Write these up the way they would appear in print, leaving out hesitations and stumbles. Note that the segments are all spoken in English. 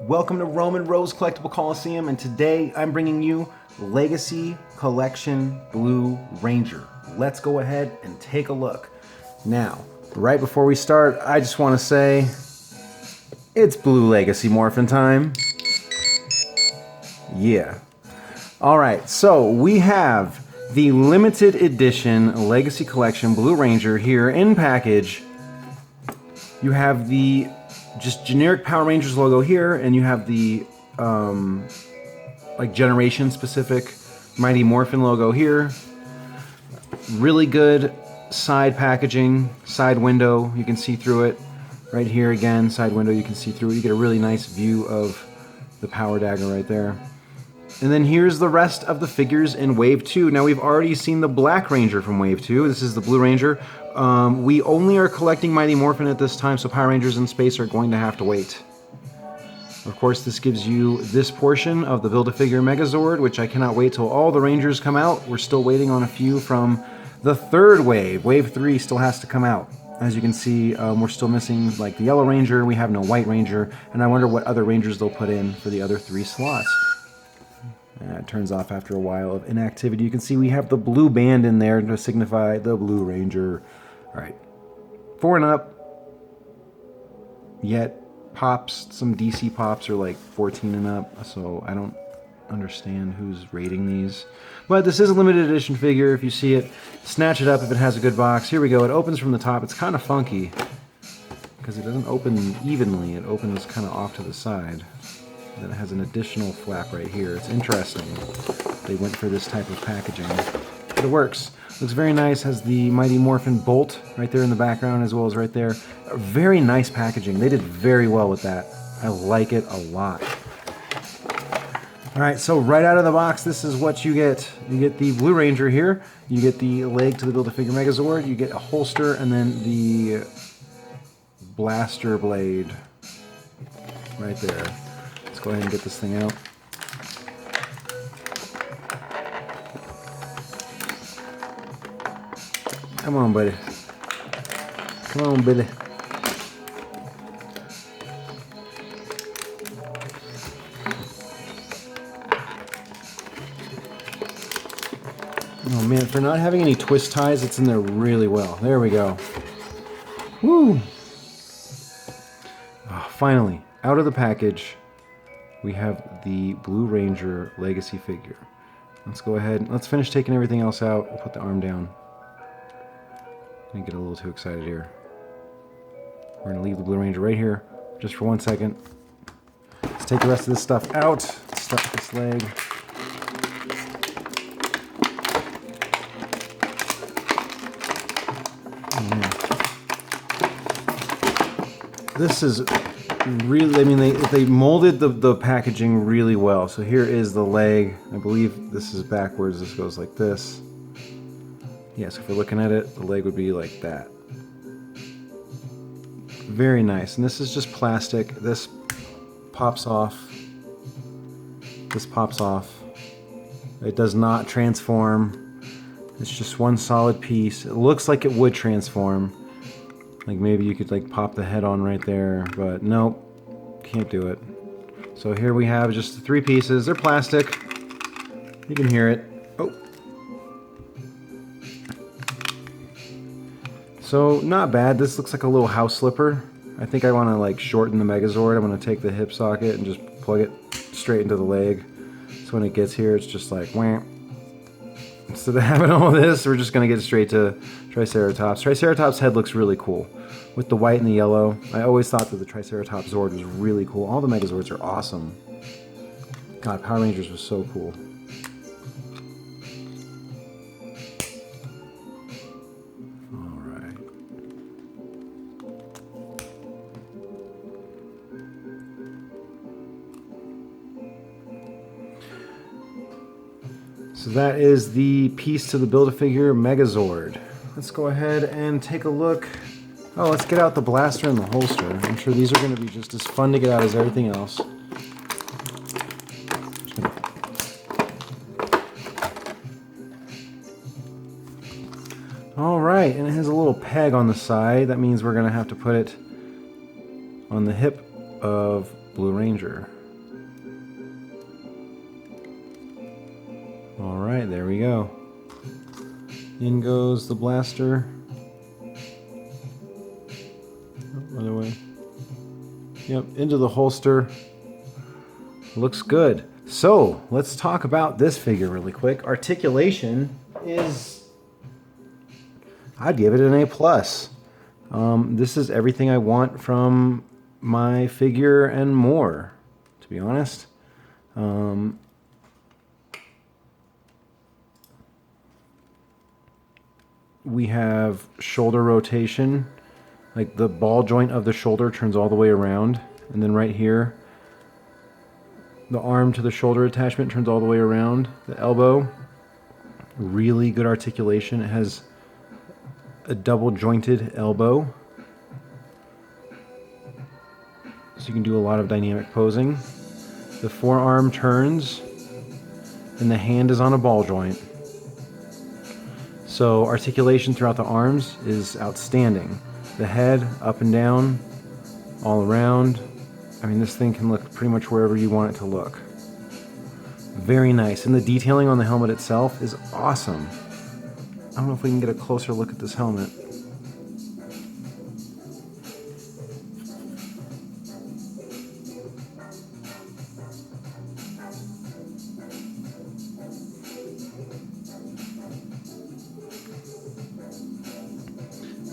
Welcome to Roman Rose Collectible Coliseum, and today I'm bringing you Legacy Collection Blue Ranger. Let's go ahead and take a look. Now, right before we start, I just want to say it's Blue Legacy Morphin time. Yeah. Alright, so we have the limited edition Legacy Collection Blue Ranger here in package. You have the just generic Power Rangers logo here, and you have the like generation specific Mighty Morphin logo here. Really good side packaging, side window, you can see through it. Right here again, side window, you can see through it. You get a really nice view of the power dagger right there. And then here's the rest of the figures in Wave 2. Now we've already seen the Black Ranger from Wave 2. This is the Blue Ranger. We only are collecting Mighty Morphin at this time, so Power Rangers in space are going to have to wait. Of course, this gives you this portion of the Build-A-Figure Megazord, which I cannot wait till all the Rangers come out. We're still waiting on a few from the third wave. Wave 3 still has to come out. As you can see, we're still missing like the Yellow Ranger, we have no White Ranger, and I wonder what other Rangers they'll put in for the other 3 slots. It turns off after a while of inactivity. You can see we have the blue band in there to signify the Blue Ranger. Alright, 4 and up. Yet pops, some DC pops are like 14 and up, so I don't understand who's rating these. But this is a limited edition figure. If you see it, snatch it up if it has a good box. Here we go. It opens from the top. It's kind of funky because it doesn't open evenly. It opens kind of off to the side. Then it has an additional flap right here. It's interesting. They went for this type of packaging. But it works. Looks very nice. Has the Mighty Morphin bolt right there in the background as well as right there. Very nice packaging. They did very well with that. I like it a lot. Alright, so right out of the box, this is what you get. You get the Blue Ranger here. You get the leg to the Build-A-Figure Megazord. You get a holster and then the blaster blade right there. Go ahead and get this thing out. Come on, buddy. Come on, Billy. Oh man, for not having any twist ties, it's in there really well. There we go. Woo! Oh, finally, out of the package. We have the Blue Ranger Legacy figure. Let's go ahead. Let's finish taking everything else out. We'll put the arm down. I get a little too excited here. We're going to leave the Blue Ranger right here just for 1 second. Let's take the rest of this stuff out. Stuff this leg. This is really, I mean, they molded the packaging really well. So here is the leg. I believe this is backwards. This goes like this. Yeah, so if we're looking at it, the leg would be like that. Very nice. And this is just plastic. This pops off. This pops off. It does not transform. It's just one solid piece. It looks like it would transform. Like maybe you could like pop the head on right there, but nope, can't do it. So here we have just the 3 pieces. They're plastic. You can hear it. Oh. So not bad. This looks like a little house slipper. I think I want to like shorten the Megazord. I'm going to take the hip socket and just plug it straight into the leg. So when it gets here, it's just like wham. Instead of having all this, we're just going to get straight to Triceratops. Triceratops' head looks really cool with the white and the yellow. I always thought that the Triceratops Zord was really cool. All the Megazords are awesome. God, Power Rangers was so cool. Alright. So that is the piece to the Build-A-Figure Megazord. Let's go ahead and take a look. Oh, let's get out the blaster and the holster. I'm sure these are going to be just as fun to get out as everything else. Alright, and it has a little peg on the side. That means we're going to have to put it on the hip of Blue Ranger. All right, there we go. In goes the blaster. Oh, other way. Yep, into the holster. Looks good. So, let's talk about this figure really quick. Articulation is... I'd give it an A+. This is everything I want from my figure and more, to be honest. We have shoulder rotation. Like the ball joint of the shoulder turns all the way around. And then right here, the arm to the shoulder attachment turns all the way around. The elbow, really good articulation. It has a double jointed elbow. So you can do a lot of dynamic posing. The forearm turns and the hand is on a ball joint. So articulation throughout the arms is outstanding. The head, up and down, all around. I mean, this thing can look pretty much wherever you want it to look. Very nice. And the detailing on the helmet itself is awesome. I don't know if we can get a closer look at this helmet.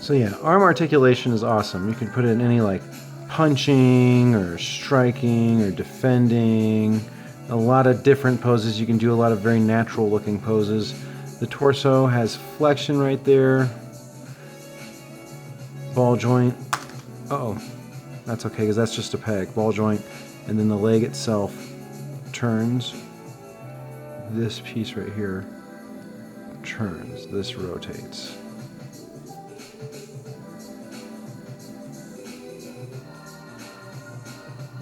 So yeah, arm articulation is awesome. You can put it in any like punching or striking or defending. A lot of different poses. You can do a lot of very natural looking poses. The torso has flexion right there. Ball joint. Uh-oh. That's okay because that's just a peg. Ball joint. And then the leg itself turns. This piece right here turns. This rotates.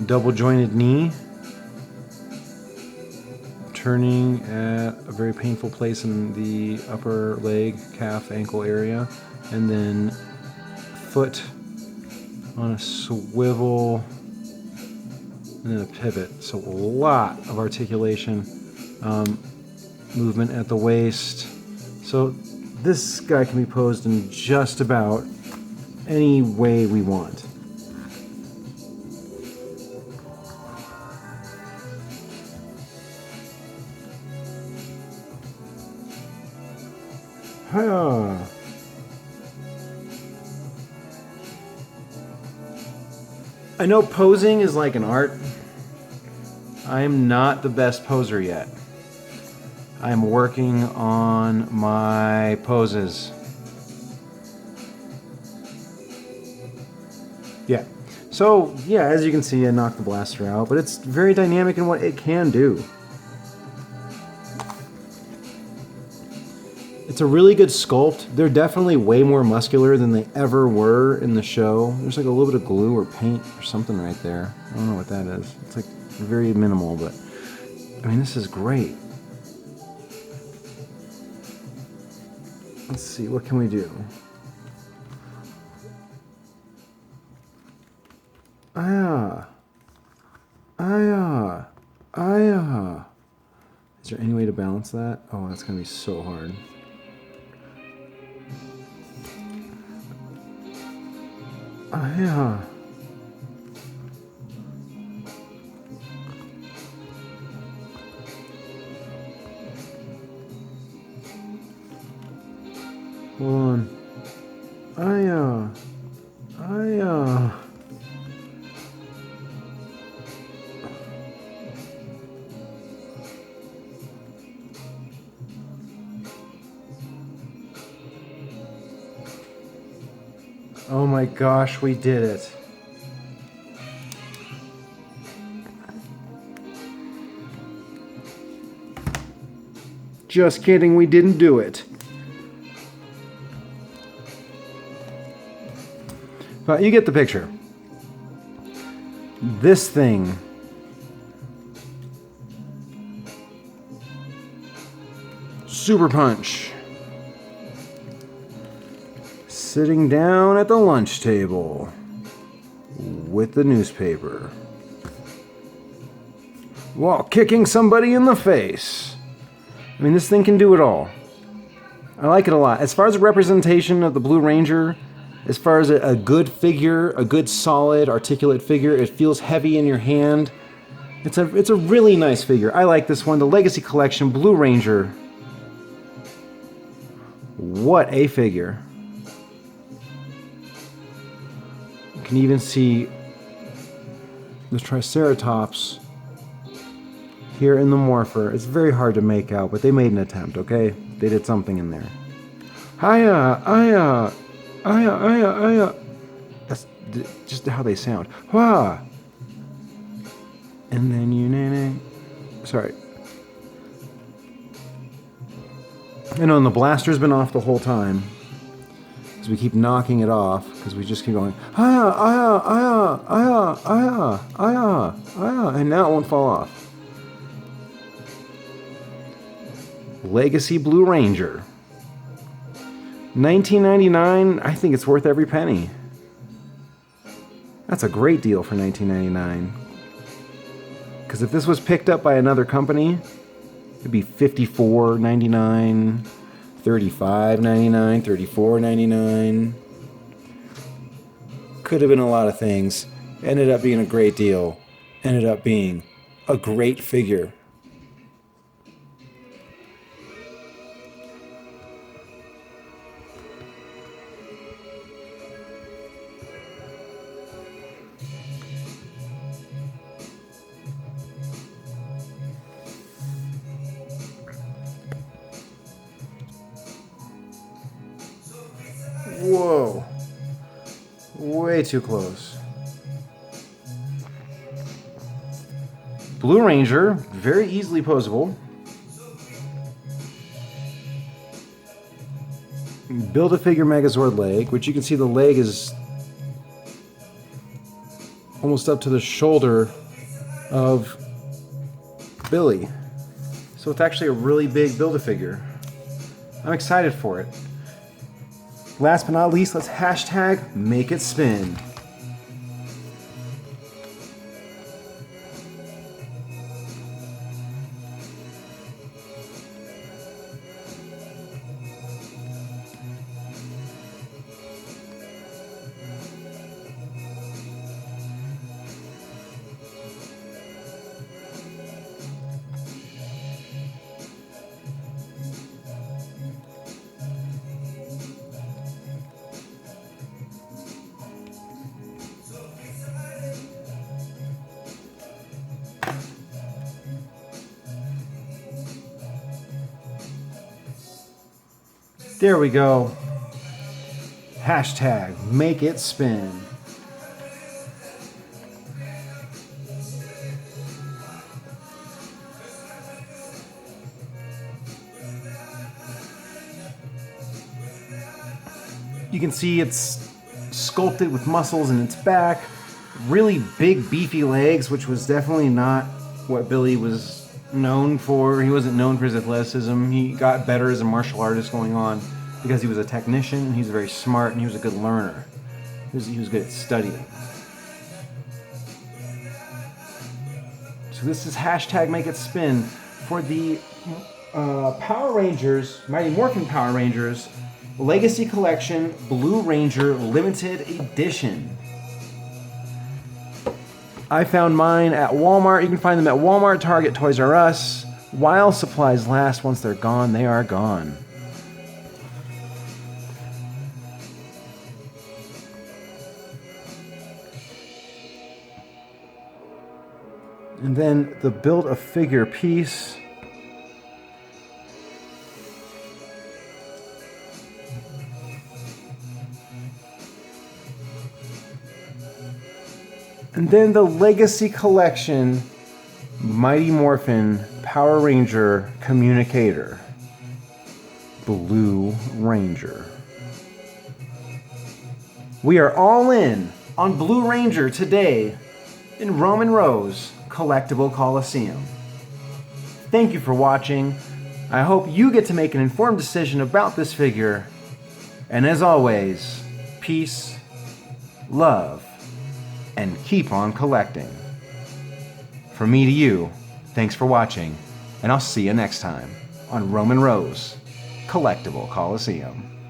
Double jointed knee, turning at a very painful place in the upper leg, calf, ankle area, and then foot on a swivel and then a pivot. So a lot of articulation, movement at the waist. So this guy can be posed in just about any way we want. Hiya. I know posing is like an art. I am not the best poser yet. I am working on my poses. Yeah. So, yeah, as you can see, I knocked the blaster out, but it's very dynamic in what it can do. It's a really good sculpt. They're definitely way more muscular than they ever were in the show. There's like a little bit of glue or paint or something right there. I don't know what that is. It's like very minimal, but I mean, this is great. Let's see, what can we do? Is there any way to balance that? Oh, that's gonna be so hard. Hold on. Oh my gosh, we did it. Just kidding, we didn't do it. But you get the picture. This thing Super Punch. Sitting down at the lunch table with the newspaper. while kicking somebody in the face. I mean, this thing can do it all. I like it a lot. As far as a representation of the Blue Ranger, as far as a good figure, a good solid articulate figure, it feels heavy in your hand. It's a really nice figure. I like this one. The Legacy Collection Blue Ranger. What a figure. You can even see the Triceratops here in the morpher. It's very hard to make out, but they made an attempt, okay? They did something in there. Hiya. That's just how they sound. Wah. And then you nene. Sorry. I know, and the blaster's been off the whole time. Because we keep knocking it off. Because we just keep going. Hiya. And now it won't fall off. Legacy Blue Ranger. $19.99, I think it's worth every penny. That's a great deal for $19.99. Because if this was picked up by another company, it'd be $54.99, $35.99, $34.99. Could have been a lot of things. Ended up being a great deal. Ended up being a great figure. Whoa. Way too close. Blue Ranger, very easily posable. Build-A-Figure Megazord leg, which you can see the leg is almost up to the shoulder of Billy. So it's actually a really big Build-A-Figure. I'm excited for it. Last but not least, let's hashtag make it spin. There we go. Hashtag make it spin. You can see it's sculpted with muscles in its back, really big beefy legs, which was definitely not what Billy was known for. He wasn't known for his athleticism. He got better as a martial artist going on because he was a technician and he was very smart and he was a good learner. He was good at studying. So this is hashtag make it spin for the Power Rangers, Mighty Morphin Power Rangers Legacy Collection Blue Ranger Limited Edition. I found mine at Walmart. You can find them at Walmart, Target, Toys R Us. While supplies last, once they're gone, they are gone. And then the Build-A-Figure piece. And then the Legacy Collection Mighty Morphin Power Ranger Communicator Blue Ranger. We are all in on Blue Ranger today in Roman Rose Collectible Coliseum. Thank you for watching. I hope you get to make an informed decision about this figure. And as always, peace, love, and keep on collecting. From me to you, Thanks for watching, and I'll see you next time on Roman Rose Collectible Coliseum.